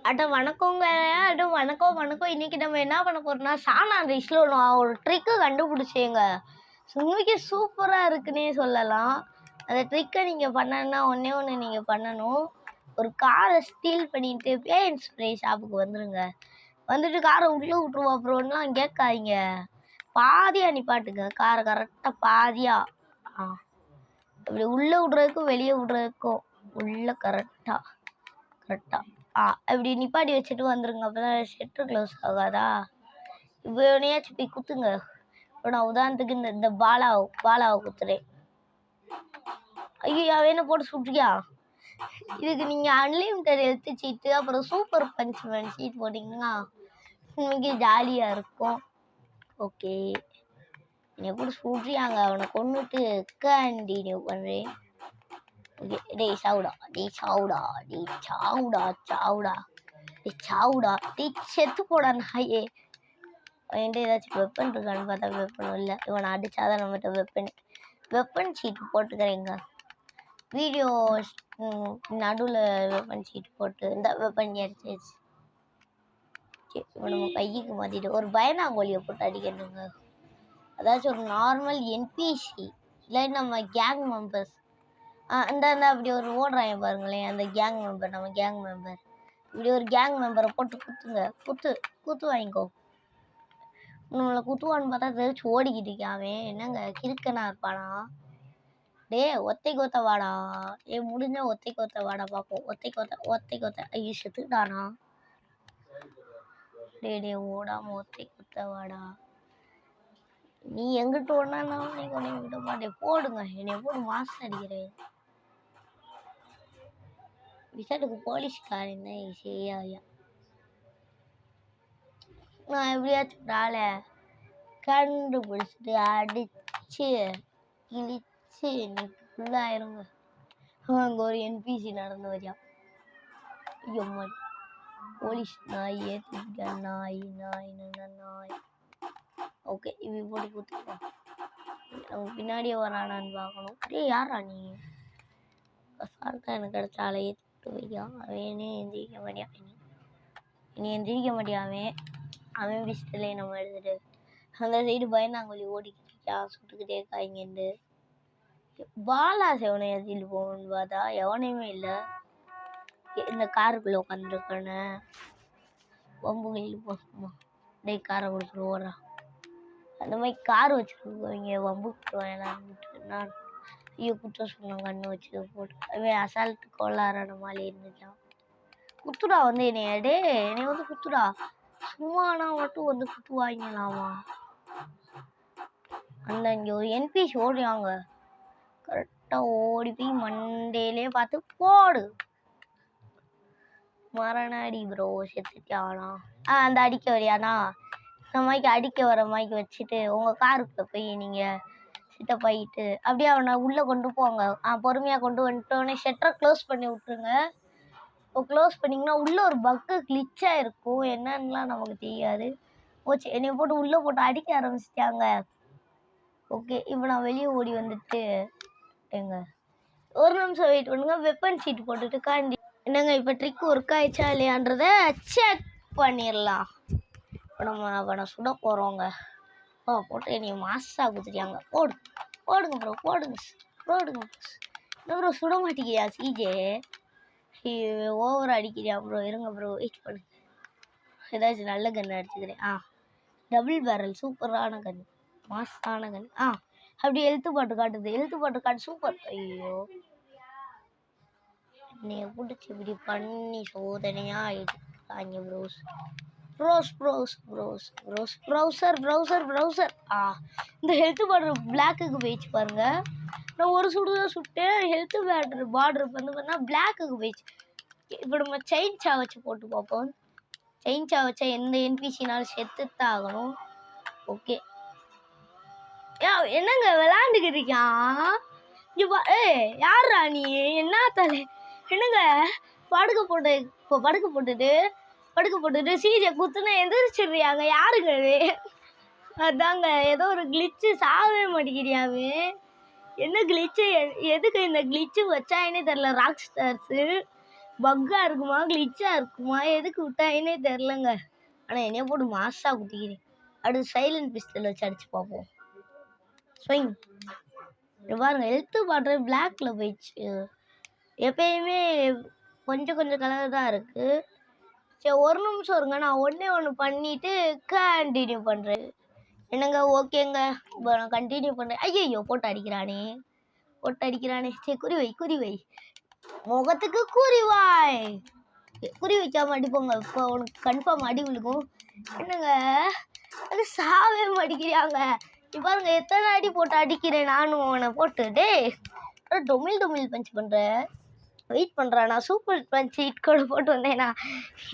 அட வணக்கங்க. அட வணக்கம், வணக்கம். இன்னைக்கு நம்ம என்ன பண்ண போறோம்னா, சானா ரைஸ்ல நான் ஒரு ட்ரிக்கு கண்டுபிடிச்சேங்க. உண்மைக்கே சூப்பரா இருக்குன்னே சொல்லலாம். அந்த ட்ரிக்க நீங்க பண்ணணும்னா ஒண்ணே ஒண்ணு நீங்க பண்ணணும். ஒரு கார ஸ்டீல் பண்ணிட்டு பேரண்ட்ஸ் ஸ்ப்ரே ஷாப்புக்கு வந்துருங்க. வந்துட்டு கார உள்ள விட்டுருவா ப்ரோன்லாம் கேட்காதீங்க. பாதியா நிப்பாட்டுங்க. கார கரெக்ட்டா பாதியா. ஆ. இப்படி உள்ள விடுறதுக்கும், வெளிய விடுறதுக்கும் உள்ள கரெக்ட்டா. கரெக்டா இப்படி நிப்பாட்டி வச்சுட்டு வந்துருங்க. அப்பதான் ஷெட்டர் க்ளோஸ் ஆகாதா. இப்போ எவனையாச்சும் போய் குத்துங்க. இப்போ நான் உதாரணத்துக்கு இந்த பாலாவை குத்துறேன். ஐயோ அவனை போட்டு சுட்டியா. இதுக்கு நீங்கள் அன்லிமிட்டட் ஹெல்த் சீட்டு அப்புறம் சூப்பர் பஞ்ச் மேன் சீட் போட்டிங்கன்னா இன்னைக்கு ஜாலியாக இருக்கும். ஓகே என்னை போட்டு சுட்றியாங்க. அவனை கொண்டுட்டு கண்டினியூ பண்ணுறேன். ஓகே டேய் சாவுடா, டேய் சாவுடா, டேய் சாவுடா, சாவுடா, டேய் சாவுடா, டேய் செத்து போடா நாயே. என்கிட்ட ஏதாச்சும் வெப்பன் இருக்கான்னு பார்த்தா வெப்பனும் இல்லை. இவனை அடிச்சாதான் நம்மகிட்ட வெப்பன் சீட்டு போட்டுக்கிறேங்க. வீடியோ நடுவில் வெப்பன் சீட்டு போட்டு இந்த வெப்பன் அடிச்சிருச்சு. இப்போ நம்ம கைக்கு மாற்றிட்டு ஒரு பயனாங்கோலியை போட்டு அடிக்கணுங்க. அதாச்சும் ஒரு நார்மல் என்பிசி இல்லை நம்ம கேங் மெம்பர்ஸ் அந்த அப்படி ஒரு ஓடுறாங்க பாருங்களேன். அந்த கேங் மெம்பர் நம்ம கேங் மெம்பர் இப்படி ஒரு கேங் மெம்பரை போட்டு குத்துங்க. குத்து வாங்கிக்கோ. நம்மளை குத்துவான்னு பார்த்தா தெரிச்சு ஓடிக்கிட்டு இருக்காவே. என்னங்க கிறுக்கனா இருப்பானா? டே ஒத்தை கொத்த வாடா. முடிஞ்சா ஒத்தை கொத்த வாடா பார்ப்போம். ஒத்தை கொத்த ஐயோ செத்துட்டானா? டே ஓடாம ஒத்தை கொத்த வாடா. நீ எங்கிட்ட ஒன்னா நீ கொண்டு விட மாட்டேன். போடுங்க என்னைய போட்டு மாசம் அடிக்கிறேன். விசாட்டுக்கு போலீஸ்காரன் தான் சரியா. நான் எப்படியாச்சும் ஆளை கண்டுபிடிச்சிட்டு அடிச்சு கிழிச்சு இன்னைக்கு ஃபுல்லாயிருங்க. அங்கே ஒரு என்பிசி நடந்து வரியா. ஐயோ மாதிரி போலீஸ் நாய் ஏற்றிக்கிட்ட நாய். ஓகே இப்படி போட்டு கொடுத்துருக்கோம். நம்ம பின்னாடியே வரானான்னு பார்க்கணும். டே யாரா நீ? கசால்தான் எனக்கு கிடைச்சாலே ஏற்றிட்டு வையா. அவனே எந்திரிக்க மாட்டியான். இனி எந்திரிக்க மாட்டியாவே. அவன் பிஸ்டலே நம்ம எடுத்துட்டு அந்த சைடு பயந்தாங்கொல்லி ஓடிக்கிட்டு இருக்கா. சுட்டுக்கிட்டே இருக்காங்கண்டு பாலா செவனை ஏற்றிட்டு போகணும்னு பார்த்தா எவனையுமே இல்லை. இந்த காருக்குள்ளே உட்காந்துருக்கானே வம்புகளில் போகணுமா. டே காரை கொடுத்துட்டு ஓடுறான். அந்த மாதிரி கார் வச்சுருக்கவங்க வம்புக்கு வேணான்னு நான் ஐயோ குற்ற சொன்னோம். கண்ணு வச்சு போட்டு அவன் அசால்ட்டு கோளாறான மாதிரி இருந்துச்சான். குத்துடா வந்து என்னைய வந்து குத்துடா. சும்மானா மட்டும் வந்து குத்துவாங்கலாமா. அந்த இங்கே ஒரு என்பிசி ஓடுறாங்க. கரெக்டாக ஓடி போய் மண்டேலே பார்த்து போடு. மரணாடி ப்ரோ செத்துட்டானா. அந்த அடிக்க வரியானா. இந்த மைக்கு அடிக்க வர மைக்கு வச்சுட்டு உங்கள் காருக்குள்ள போய் நீங்கள் சிட்டப் ஆகிட்டு அப்படியே அவனை உள்ளே கொண்டு போங்க. பொறுமையாக கொண்டு வந்துட்டோன்னே ஷட்டரை க்ளோஸ் பண்ணி விட்ருங்க. இப்போ க்ளோஸ் பண்ணிங்கன்னா உள்ளே ஒரு பக்கு கிளிச்சாக இருக்கும். என்னன்னுலாம் நமக்கு தெரியாது. போச்சு என்னை போட்டு உள்ளே போட்டு அடிக்க ஆரம்பிச்சிட்டாங்க. ஓகே இப்போ நான் வெளியே ஓடி வந்துட்டு எங்க ஒரு நிமிஷம் வெயிட் பண்ணுங்க. வெப்பன் சீட் போட்டுட்டு காண்டி என்னங்க இப்போ ட்ரிக் ஒர்க் ஆயிடுச்சா இல்லையான்றத செக் பண்ணிடலாம். இப்போ நம்ம அவனை சுட போகிறோங்க. போட்டு என்னை மாசா குத்துட்டாங்க. போடுங்க ப்ரோ போடுங்க என்ன ப்ரோ சுட மாட்டேங்கிறியா சிஜே? ஓவர் அடிக்கிறியா ப்ரோ? இருங்க ப்ரோ வெயிட் பண்ணுங்க. ஏதாச்சும் நல்ல கன்று அடிச்சுக்கிறேன். டபுள் பேரல் சூப்பரான கன்று மாசான கன்று. அப்படி எழுத்து பாட்டு காட்டுது. சூப்பர். ஐயோ என்னைய பிடிச்சி இப்படி பண்ணி சோதனையா ஆயிடுறாங்க ப்ரௌசர். இந்த ஹெல்த் பார்டர் பிளாக்குக்கு போயிடுச்சு பாருங்க. நான் ஒரு சுடுதான் சுட்டேன். ஹெல்த் பார்டர் வந்து பார்த்தா பிளாக்குக்கு போயிடுச்சு. இப்போ நம்ம செயின் சா வச்சு போட்டு பார்ப்போம். செயின் சா வச்சா எந்த என்பிசினாலும் செத்துத்தான் ஆகணும். ஓகே என்னங்க விளாண்டுக்கிட்டு இருக்கான். யாரா நீ? என்ன தலை என்னங்க படுக்க போட்டுட்டு சீஜை குத்துனா எந்திரிச்சிடுறியாங்க. யாருங்க அது? அதாங்க ஏதோ ஒரு கிளிச்சு சாகவே மாட்டேங்கிறியாவே. என்ன கிளிச்சு? எதுக்கு இந்த கிளிச்சு வச்சாயினே தெரில. ராக் ஸ்டார்ஸு பக்கா இருக்குமா கிளிச்சா இருக்குமா எதுக்கு விட்டாங்கன்னே தெரிலங்க. ஆனால் என்னைய போட்டு மாசாக குத்திக்கிறேன். அடுத்து சைலண்ட் பிஸ்டல் வச்சு அடிச்சு பார்ப்போம். ஸ்வைங். பாருங்க ஹெல்த்து பாட்ரு பிளாக்ல போயிடுச்சு. எப்பயுமே கொஞ்சம் கலர் தான் இருக்கு. சரி ஒரு நிமிஷம் இருங்க, நான் ஒன்று பண்ணிட்டு கண்டினியூ பண்ணுறேன். என்னங்க ஓகேங்க, இப்போ நான் கண்டினியூ பண்ணுறேன். ஐயோ போட்டு அடிக்கிறானே. சரி குறி வை முகத்துக்கு குறிவாய். குறி வைக்காம அடிப்போங்க. இப்போ உனக்கு கன்ஃபார்ம் அடி விழுக்கும். என்னங்க அது சாவே அடிக்கிறாங்க. பாருங்க எத்தனை அடி போட்டு அடிக்கிறேன் நானும் அவனை போட்டு. டே டொமில் பஞ்ச் பண்ணுறேன். வெயிட் பண்ணுறேன். நான் சூப்பர் பஞ்ச் ஹிட் கூட போட்டு வந்தேன்னா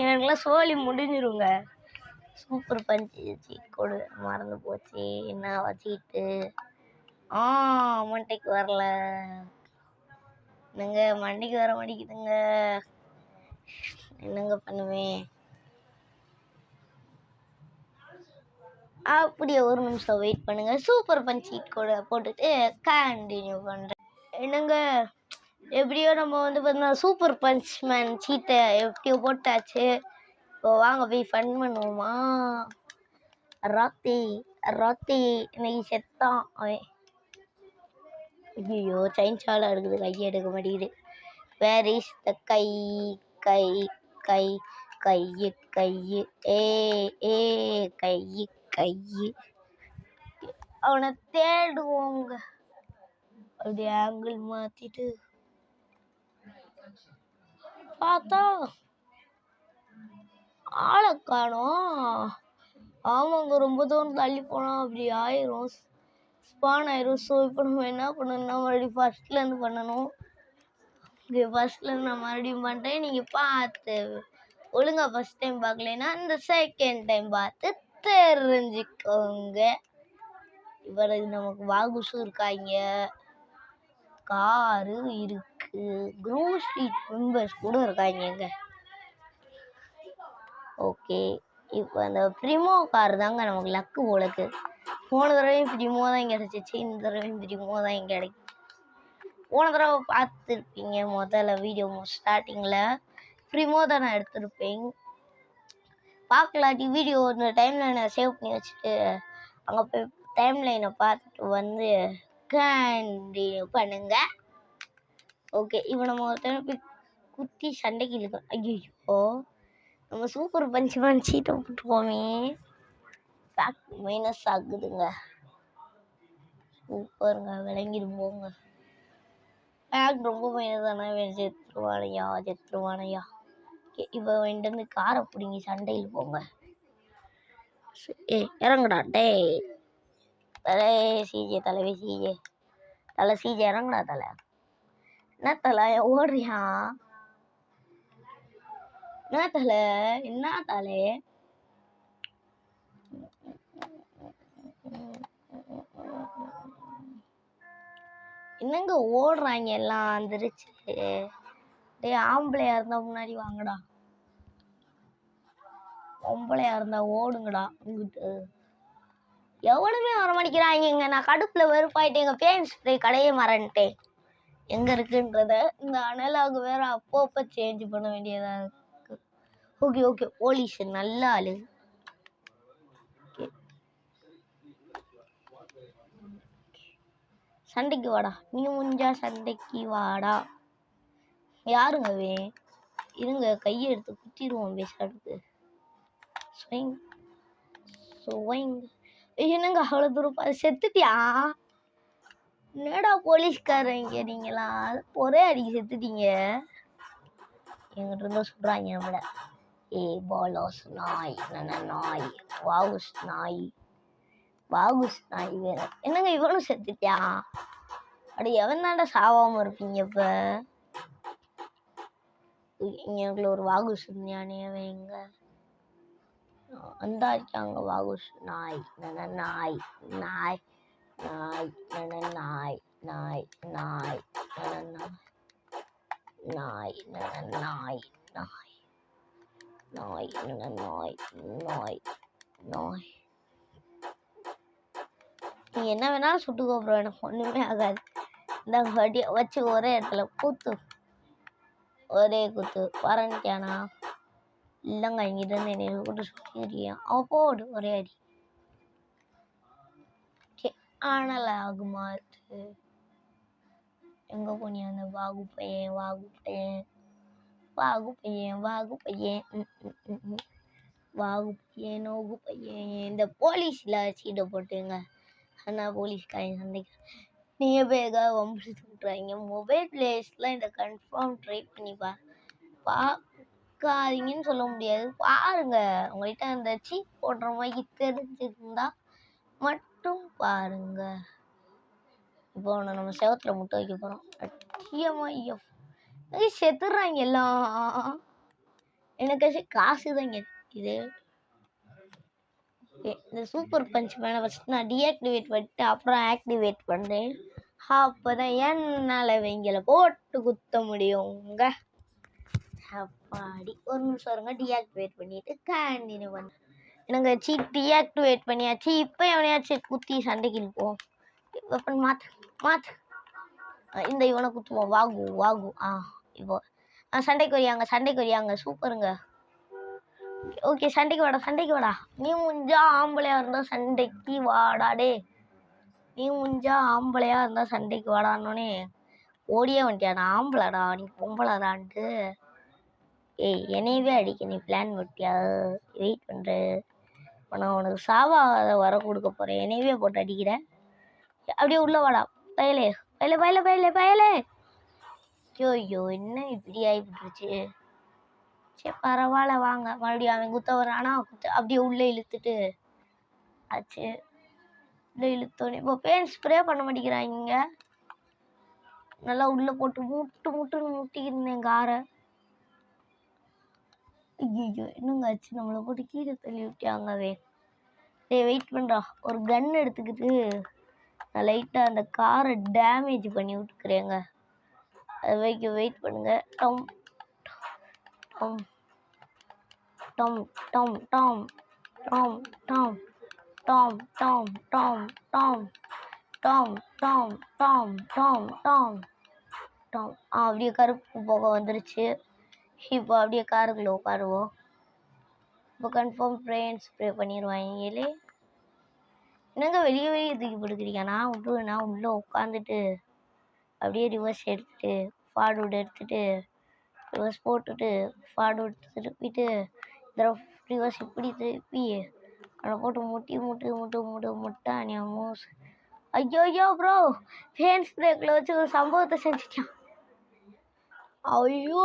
எனக்குலாம் சோலி முடிஞ்சிருங்க. சூப்பர் பஞ்ச் ஹிட் கோடு மறந்து போச்சு. என்ன வச்சுக்கிட்டு மண்டைக்கு வரல. என்னங்க மண்டைக்கு வர மாட்டேங்குதுங்க. என்னங்க பண்ணுவேன்? அப்படியே ஒரு நிமிஷம் வெயிட் பண்ணுங்க. சூப்பர் பஞ்ச் ஹிட் கூட போட்டுட்டு கண்டினியூ பண்ணுறேன். என்னங்க எப்படியோ நம்ம பார்த்தீங்கன்னா சூப்பர் பஞ்ச் மேன் சீட்டை எப்படியோ போட்டாச்சு. இப்போ வாங்க போய் ஃபன் பண்ணுவோமா? ராத்தி இன்னைக்கு செத்தான் அவன். ஐயோ சைன் சாலாக எடுக்குது, கையை எடுக்க மாட்டேங்குது. வேர் இஸ் த கை அவனை தேடுவோங்க. அப்படியே ஆங்கிள் மாத்திட்டு பார்த்தா ஆளை காணோம். ஆமாங்க ரொம்ப தூரம் தள்ளி போனால் அப்படி ஆயிரும், ஸ்பான் ஆயிரும். ஸோ இப்போ நம்ம என்ன பண்ணணும்னா மறுபடியும் ஃபர்ஸ்ட்லேருந்து பண்ணணும். ஃபர்ஸ்ட்லேருந்து நான் மறுபடியும் பண்ணுறேன். நீங்கள் பார்த்து ஒழுங்காக ஃபர்ஸ்ட் டைம் பார்க்கலன்னா இந்த செகண்ட் டைம் பார்த்து தெரிஞ்சுக்கோங்க. இப்போ நமக்கு வாகுஷும் இருக்காங்க, காரு இருக்கு, க்ரூ ஸ்ட்ரீட் மெம்பர்ஸ் கூட இருக்காங்க. ஓகே இப்போ அந்த ப்ரிமோ கார் தாங்க நமக்கு லக்கு போலக்கு. போன தடவையும் ப்ரிமோ தான் கிடச்சிச்சு, இந்த தடவையும் ப்ரிமோ தான் கிடைக்கும். போன தடவை பார்த்துருப்பீங்க முதல்ல வீடியோ ஸ்டார்டிங்கில் ப்ரிமோ தான் நான் எடுத்திருப்பேன். பார்க்கலாட்டி வீடியோ இந்த டைம்லைனை சேவ் பண்ணி வச்சுட்டு அங்கே போய் டைம்லைனை பார்த்துட்டு வந்து கண்டினியூ பண்ணுங்க. ஓகே இப்போ நம்ம ஒருத்தர் போய் குத்தி சண்டைக்கு இழுக்கோம். ஐயோ நம்ம சூப்பர் பஞ்ச் சீட்டை போட்டுருவோமே. பேக் மைனஸ் ஆகுதுங்க. சூப்பருங்க விளங்கிடும் போங்க. பேக் ரொம்ப மைனஸ் ஆனால் செத்துருவானையா. ஓகே இப்போ வேண்டிருந்து காரை பிடிங்கி சண்டையில் போங்க. இறங்குடா டே தலைவி சீஜே இறங்குடா தலை. என்ன தலை ஓடுறியா? என்ன தலை என்னங்க ஓடுறாங்க எல்லாம் வந்துருச்சு. டே ஆம்பளையா இருந்தா முன்னாடி வாங்கடா, பொம்பளையா இருந்தா ஓடுங்கடா. உங்ககிட்ட எவ்வளவுமே வர மாட்டேங்கிறாங்க. நான் கடுப்புல வெறுப்பாயிட்டேங்க. பேன் ஸ்ப்ரே கடையே மறந்துட்டேன் எங்க இருக்குன்றத. இந்த அனலாக வேற அப்பப்போ சேஞ்ச் பண்ண வேண்டியதா இருக்கு. ஓகே போலீஸ் நல்ல ஆளு. சண்டைக்கு வாடா, நீ முடிஞ்சா சண்டைக்கு வாடா. யாருங்க வே இருங்க, கையை எடுத்து குத்திடுவோம் பேசுறதுக்கு. என்னங்க அவ்வளோ தூரம் செத்துட்டியா? என்னடா போலீஸ்காரங்க நீங்களா, ஒரே அடிக்கு செத்துட்டீங்க. எங்கிட்ட இருந்தா சொல்றாங்க நம்மள. பாலாஸ் நாய் நாய் வாகுஸ் நாய் வேற. என்னங்க இவனும் செத்துட்டியா? அப்படி எவன் தாண்டா சாவாம இருப்பீங்க? இப்ப எங்களுக்குள்ள ஒரு வாகுஸ் ஞானே வைங்க. அந்த இருக்காங்க வாகுஸ் நாய் நாய் நாய் நாய் நாய் நாய் நாய் நாய் நாய் நாய் நாய் நாய். நீ என்ன வேணாலும் சுட்டுக்கோ ப்ரோ, எனக்கு ஒண்ணுமே ஆகாது. இந்த வடியை வச்சு ஒரே இடத்துல பூத்து ஒரே குத்து பறந்துட்டானா? இல்லைங்க, இங்கிட்ட இருந்து என்னை கூட்டு சுற்றிக்கிறியான். அவன் போடு ஒரே அடி. ஆனால் ஆகுமா? எங்க போனியா அந்த வாகு பையன்? வாகு பையன் வாகு பையன் வாகு பையன் வாகு பையன் நோகு பையன். இந்த போலீஸ்ல சீட்டை போட்டுங்க. ஆனால் போலீஸ்காரன் சண்டைக்கு நீங்கள் போய் ஏதாவது வம்பு விட்டுறாங்க. மொபைல் பிளேஸ்லாம் இந்த கன்ஃபார்ம் ட்ரை பண்ணிப்பா. பார்க்காதீங்கன்னு சொல்ல முடியாது, பாருங்க. உங்கள்கிட்ட அந்த சீட் போடுற மாதிரி தெரிஞ்சிருந்தா மட்டும் பாருங்க. இப்போ அவனை நம்ம செவத்துல முட்டை வைக்க போகிறோம். அட்டியமா ஐயோ செத்துடுறாங்க எல்லாம். எனக்கு காசு தான் இது. இந்த சூப்பர் பஞ்ச் மேலே ஃபஸ்ட் நான் டீஆக்டிவேட் பண்ணிட்டு அப்புறம் ஆக்டிவேட் பண்ணுறேன். அப்போ தான் என்னால் இவங்களை போட்டு குத்த முடியுங்க. அப்பாடி ஒரு நிமிஷம் வருங்க, டீஆக்டிவேட் பண்ணிவிட்டு கண்டினியூ பண்ண. எனக்கு சீட் டீஆக்டிவேட் பண்ணியாச்சு. இப்போ எவனையாச்சும் குத்தி சண்டைக்கு இருப்போம். வெப்பன் மாற்று மாற்று. இந்த இவனை குத்துவோம். வாகு வாகு. இப்போ சண்டைக்கு வரியாங்க. சூப்பருங்க. ஓகே, சண்டைக்கு வாடா. நீ முஞ்சா ஆம்பளையா இருந்தா சண்டைக்கு வாடாடே. சண்டைக்கு வாடான்னே ஓடியே வந்துட்டியா. நான் ஆம்பளைடா, நீ பொம்பளைடான்ட்டு. ஏய், என்னையவே அடிக்க நீ பிளான் பண்ணிட்டியா? வெயிட் பண்ணுற. இப்போ நான் உனக்கு சாவாத வர கொடுக்க போகிறேன். என்னையவே போட்டு அடிக்கிறேன். அப்படியே உள்ள வாடா பயலே. ஐயோ என்ன இப்படி ஆகிப்பட்டுருச்சு. சரி பரவாயில்ல, வாங்க. மறுபடியும் அவன் குத்த வரானா அப்படியே உள்ளே இழுத்துட்டு ஆச்சு. உள்ளே இழுத்தோன்னே இப்போ பெயிண்ட் ஸ்ப்ரே பண்ண மாட்டேங்கிறாங்க. நல்லா உள்ளே போட்டு முட்டுன்னு முட்டிக்கிருந்தேன் காரை. ஐயோ என்னங்க ஆச்சு? நம்மளை போட்டு கீழே தள்ளி விட்டாங்கவே. வெயிட் பண்ணுறா, ஒரு கன் எடுத்துக்கிட்டு நான் லைட்டாக அந்த காரை டேமேஜ் பண்ணி விட்டுக்கிறேங்க. அது வரைக்கும் வெயிட் பண்ணுங்க. டம் டம் டம் டம் டம் டம் டம் டம் டம் டம் டம் டம் டம் டம் டம் டம் டம். அப்படியே கருப்பு போக வந்துருச்சு. இப்போ அப்படியே காருக்குள்ளே உட்காருவோம். இப்போ கன்ஃபார்ம் பெயிண்ட் ஸ்ப்ரே பண்ணிடுவாங்களே. என்னங்க வெளியே தூக்கி போட்டுக்கிறீங்க? நான் உள்ளே உட்காந்துட்டு அப்படியே ரிவர்ஸ் எடுத்துட்டு ஃபார்வர்டு எடுத்துட்டு ரிவர்ஸ் போட்டுட்டு ஃபார்வர்டு திருப்பிட்டு ரிவர்ஸ் இப்படி திருப்பி அதை போட்டு முட்டா நீ மூஸ். ஐயோ ப்ரோ, ஃபேன்ஸ் பிரேக்கில் வச்சு ஒரு சம்பவத்தை செஞ்சுட்டான். ஐயோ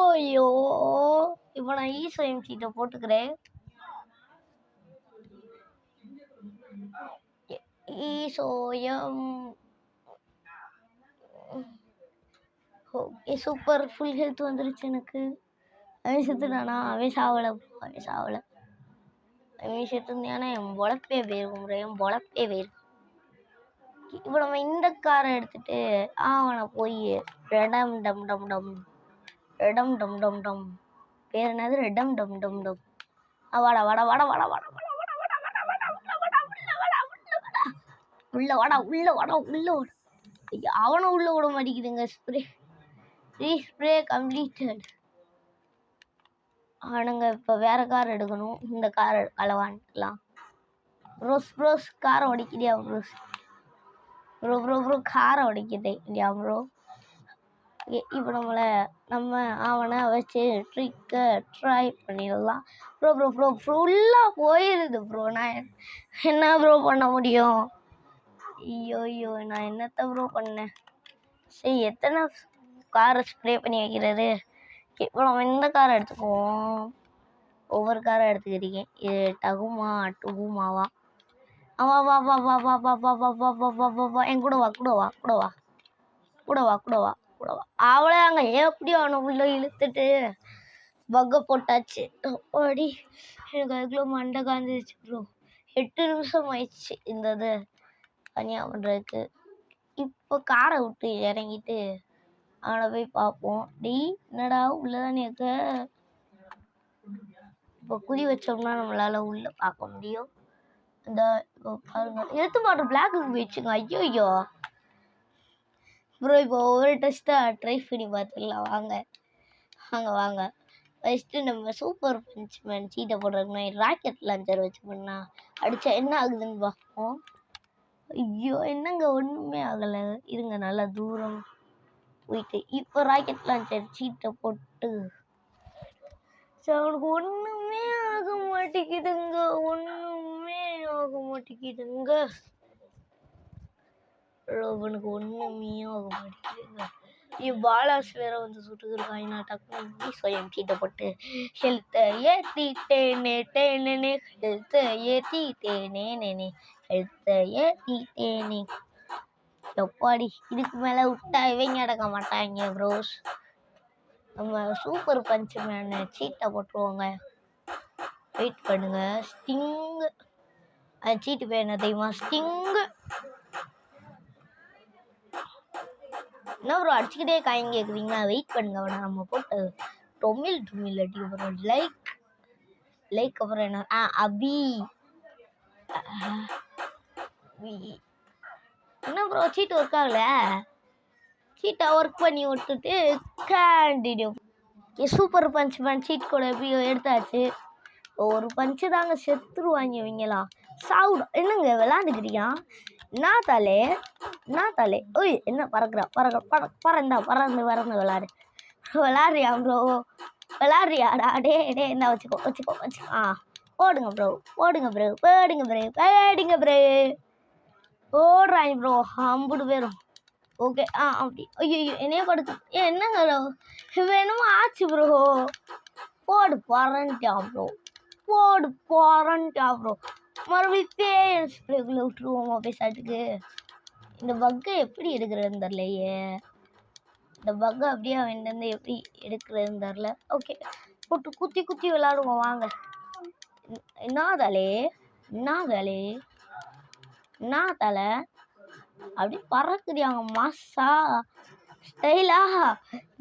இப்போ நான் ஈஸ்வயம் சீட்டை போட்டுக்கிறேன். ஈசோயம் ஓகே, சூப்பர். ஃபுல் ஹெல்த் வந்துருச்சு எனக்கு. அவன் செத்துட்டானா? அவன் சாவலை. அவன் செத்துருந்தானா என் பொழப்பே போயிருக்கும். இப்போ நம்ம இந்த காரை எடுத்துட்டு அவனை போய் ரெடம் டம் டம் டம் பேர் என்னது? ரெடம் டம் டம் டம். வாடா உள்ள வாடா. அவனை உள்ள விட மாட்டேங்குதுங்க. Spray completed. ஆனுங்க இப்போ வேற கார் எடுக்கணும். இந்த கார் அளவான்லாம். ப்ரோஸ் காரை உடைக்கிறியா ப்ரோ காரை உடைக்கிட்டே ப்ரோ. இப்போ நம்ம அவனை வச்சு ட்ரிக்கை ட்ரை பண்ணிடலாம். ப்ரோ ஃபுல்லாக போயிடுது ப்ரோ. நான் என்ன ப்ரோ பண்ண முடியும்? ஐயோ நான் என்னத்த ப்ரோ பண்ணேன்? சரி, எத்தனை காரை ஸ்ப்ரே பண்ணி வைக்கிறது? இப்போ நம்ம இந்த காரை எடுத்துக்குவோம். ஒவ்வொரு காரை எடுத்துக்கிறீங்க. இது டுகுமாவா? வா என் கூட வா. அவ்வளோதாங்க. எப்படியும் அவனை உள்ள இழுத்துட்டு பக்கை போட்டாச்சு. அப்படி எனக்கு அதுக்குள்ள மண்டை காந்துச்சு ப்ரோ. 8 நிமிஷம் ஆயிடுச்சு இந்த இது தனியாக பண்ணுறதுக்கு. இப்போ காரை விட்டு இறங்கிட்டு அவனை போய் பார்ப்போம். என்னடா உள்ளதானே இருக்க? இப்போ குழி வச்சோம்னா நம்மளால உள்ள பார்க்க முடியும். இந்த பாருங்க, எடுத்து மாட்டோம் பிளாக்குக்கு போயிடுச்சுங்க. ஐயோ ப்ரோ, இப்போ ஒவ்வொரு டெஸ்ட்டாக ட்ரை பண்ணி பார்த்துக்கலாம் வாங்க. வாங்க வாங்க. ஃபஸ்ட்டு நம்ம சூப்பர் பஞ்ச் மேன் சீட்டை போடுறதுக்கு ராக்கெட் லான்ச்சர் வச்சு பண்ணா அடித்தா என்ன ஆகுதுன்னு பார்ப்போம். ஐயோ என்னங்க ஒன்றுமே ஆகலை. இருங்க நல்லா தூரம் போயிட்டு இப்போ ராக்கெட் லான்ச்சர் சீட்டை போட்டு அவனுக்கு ஒன்றுமே ஆக மாட்டேங்குதுங்க. ஒன்றுமே ஆக மாட்டேங்குதுங்க. அவனுக்கு ஒன்றுமே ஆக மாட்டேங்குதுங்க. பாலாஸ் வேற வந்து சுட்டுக்கிறாங்க. நான் டக்குனு ஸ்வயம் சீட்டை போட்டு ஹெல்த்தை ஏற்றிட்டேனே டேனே ஹெல்த்தை ஏற்றிட்டேனே ஹெல்த்தை ஏற்றிட்டேனே. எப்பாடி இதுக்கு மேலே விட்டா இவங்க அடக்க மாட்டாங்க ப்ரோஸ். நம்ம சூப்பர் பஞ்ச் மேன் சீட்டை போட்டுருவோங்க. வெயிட் பண்ணுங்க. ஸ்டிங்கு சீட்டு பேர் என்ன தெரியுமா? ஸ்டிங்கு. என்ன ப்ரோ அடிச்சுக்கிட்டே காயின் கேட்குறீங்களா? வெயிட் பண்ணுங்க. அவனை நம்ம போட்டு டொமில் அடிக்க போகிறோம். லைக் அப்புறம் என்ன அபி. என்ன ப்ரோ சீட்டு ஒர்க் ஆகல? சீட்டை ஒர்க் பண்ணி விட்டுட்டு continue. Super punch man seat கூட எப்படியோ எடுத்தாச்சு. ஒரு பஞ்சு தாங்க செத்துருவாங்க இவங்களா. சாவுடா. என்னங்க விளாண்டுக்கிறியா? நான் தலை ஓய் என்ன பறந்து விளாடுறியா ப்ரோ? விளாடுறியாடா? டே என்ன வச்சுக்கோ. போடுங்க ப்ரோ ஓடுறாங்க ப்ரோ. அம்புடு பேரும் ஓகே. அப்படி ஐயோ என்னையே படுத்து என்னங்க ப்ரோ என்னமோ ஆச்சு ப்ரோ. போடு போறன்ட்டா ப்ரோ. மறுபடியும் பேஸ்பிளேக்குள்ள விட்டுருவோமா பேசாட்டுக்கு. இந்த பக்கை எப்படி எடுக்கிறதுன்னு தெரிலையே. இந்த பக்கை அப்படியே அவன்லேருந்து எப்படி எடுக்கிறதுன்னு தெரில. ஓகே போட்டு குத்தி விளாடுவோம் வாங்க. என்ன தலை அப்படி பறக்குறியாங்க மாசா ஸ்டைலா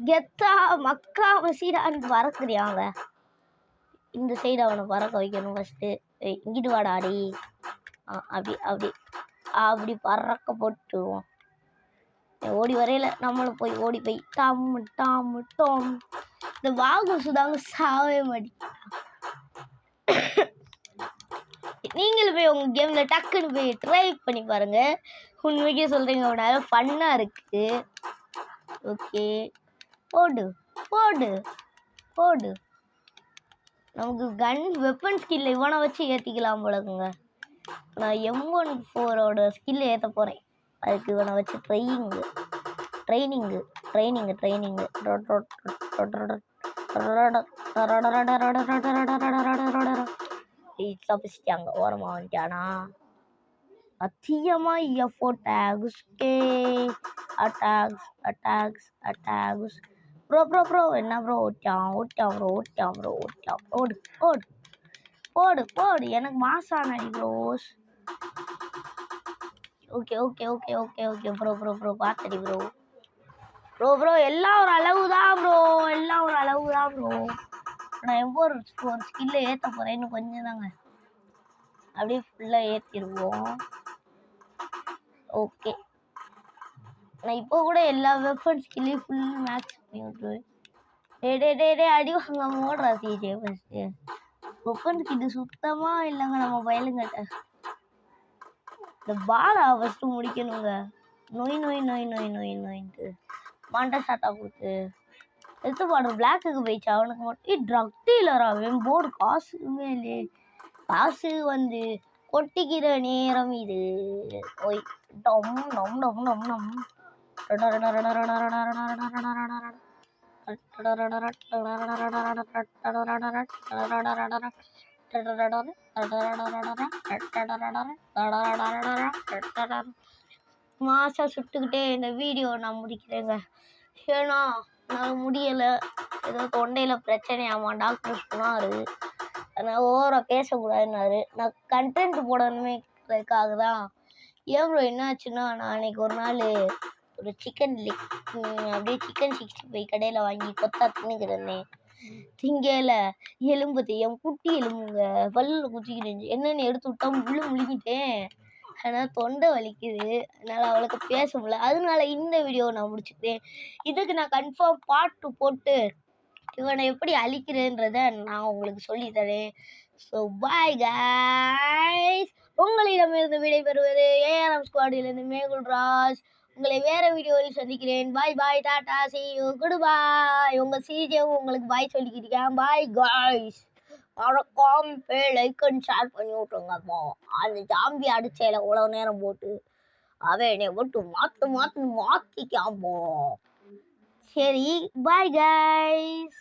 கெத்தா மக்கா மசீடான்னு பறக்குறியாங்க. இந்த சைடு அவனை பறக்க வைக்கணும் ஃபஸ்ட்டு. இங்கிட்டு வாடாடி. அப்படி பறக்க போட்டுருவோம். ஓடி வரையில நம்மளும் ஓடி போய் டாம். இந்த வாகு சுதாங்க சாவே மாட்டேங்க. நீங்களும் போய் உங்கள் கேமில் டக்குன்னு போய் ட்ரை பண்ணி பாருங்கள். உண்மைக்கே சொல்கிறீங்க அவனால ஃபன்னாக இருக்குது. ஓகே போடு. நமக்கு கன் வெப்பன் ஸ்கில் இவனை வச்சு ஏற்றிக்கலாம் போலக்குங்க. நான் M14 ஸ்கில் ஏற்ற போகிறேன். அதுக்கு இவனை வச்சு ட்ரைனிங்கு தப்பிச்சிட்டாங்க. ஓரமாக வந்துட்டானா? அதிகமாக எஃபோர்ட் அட்டாக்ஸ் ப்ரோ என்ன ப்ரோ ஓட்டான் ஓடு எனக்கு மாசான அடி ப்ரோஸ். ஓகே ப்ரோ பார்த்தடி ப்ரோ எல்லாம் ஒரு அளவு தான் ப்ரோ. நான் ஒரு ஸ்கில்லை ஏற்ற போகிறேன். இன்னும் கொஞ்சம் தாங்க. அப்படியே ஃபுல்லாக ஏற்றிடுவோம். ஓகே நான் இப்போ கூட எல்லா வெப்பன் ஸ்கில்லையும் ஃபுல் மேக்ஸ் பண்ணி விட்டுருவேன். டே அடி வாங்க ஓடுறா சிஜே ஃபஸ்ட்டு. வெப்பன் ஸ்கில்லு சுத்தமாக இல்லைங்க நம்ம பயலுங்கிட்ட. இந்த பாலை ஃபஸ்ட்டு முடிக்கணுங்க. நோயின்ட்டு மண்டை சாட்டா கொடுத்து எடுத்து பாடுற பிளாக்குக்கு போயிடுச்சு. அவனுக்கு மட்டும் ட்ரக் டீலரா வெம்போடு காசுமே இல்லையே. காசு வந்து கொட்டிக்கிற நேரம் இது. ஓய் டம் டம் டம் டம் டம் மாசா சுட்டுக்கிட்டே இந்த வீடியோ நான் முடிக்கிறேங்க. ஏன்னா நான் முடியலை. ஏதோ தொண்டையில் பிரச்சனையாமா டாக்டர் சொன்னார். அதனால் ஓவராக பேசக்கூடாதுன்னாரு. நான் கண்டென்ட் போடணுமேக்காக தான். ஏன் ப்ரோ என்னாச்சுன்னா நான் அன்றைக்கி ஒரு நாள் ஒரு சிக்கன் லெக் அப்படியே சிக்கன் 65 கடையில் வாங்கி கொத்தா தின்னுக்கிறேன். திங்கையில் எலும்பு என் குட்டி எலும்புங்க பல்லில் குத்திக்கிட்டு என்னென்னு எடுத்து விட்டா முழுங்கிட்டேன். அதனால் தொண்டை வலிக்குது. அதனால் அவளுக்கு பேச முடியல. அதனால இந்த வீடியோவை நான் முடிச்சுக்கிறேன். இதுக்கு நான் கன்ஃபார்ம் பார்ட் 2 போட்டு இவனை எப்படி அழிக்கிறேன்றத நான் உங்களுக்கு சொல்லி தரேன். ஸோ பாய் கைஸ், உங்களிடமிருந்து விடைபெறுவது ஏஆர்எம் ஸ்குவாடிலிருந்து மேகுல்ராஜ். உங்களை வேற வீடியோவில் சந்திக்கிறேன். பாய் பாய், டாடா, see you, குட் பாய். உங்க சிஜேவும் உங்களுக்கு பாய் சொல்லிக்கிட்டேன். பாய் கைஸ், மறக்காம லைக் அண்ட் ஷேர் பண்ணி விட்டுருங்கப்போ. அந்த ஜாம்பி அடிச்சேல இவ்வளவு நேரம் போட்டு அவன் என்னை போட்டு மாற்றிக்காம்போ. சரி பாய் கைஸ்.